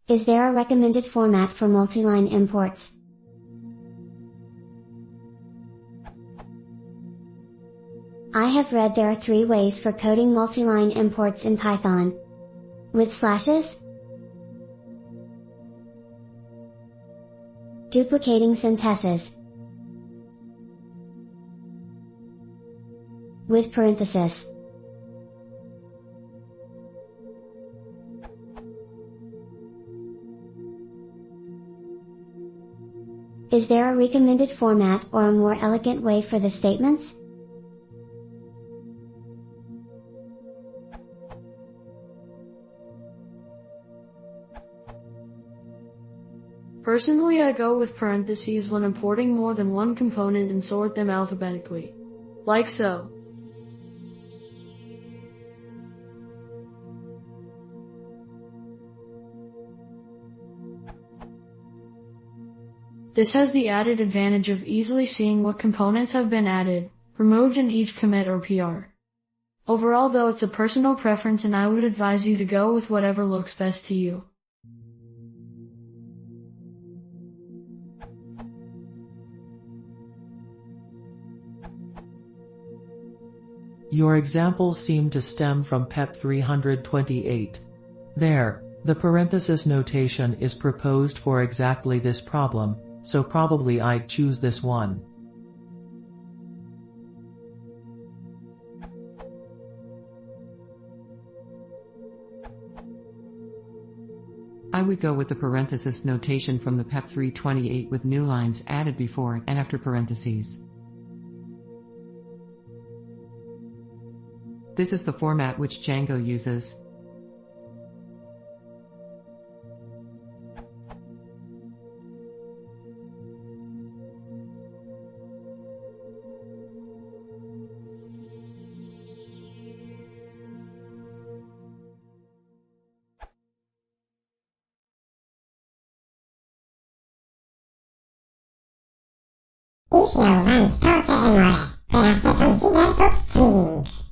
Is there a recommended format for multi-line imports? I have read there are 3 ways for coding multi-line imports in Python. With slashes, duplicating syntaxes, with parenthesis. Is there a recommended format or a more elegant way for the statements? Personally, I go with parentheses when importing more than one component and sort them alphabetically. Like so. This has the added advantage of easily seeing what components have been added, removed in each commit or PR. Overall though, it's a personal preference and I would advise you to go with whatever looks best to you. Your examples seem to stem from PEP 328. There, the parenthesis notation is proposed for exactly this problem, so probably I'd choose this one. I would go with the parenthesis notation from the PEP 328 with new lines added before and after parentheses. This is the format which Django uses. Ich jobbar inte på Telenor för att det är så himla uppsving.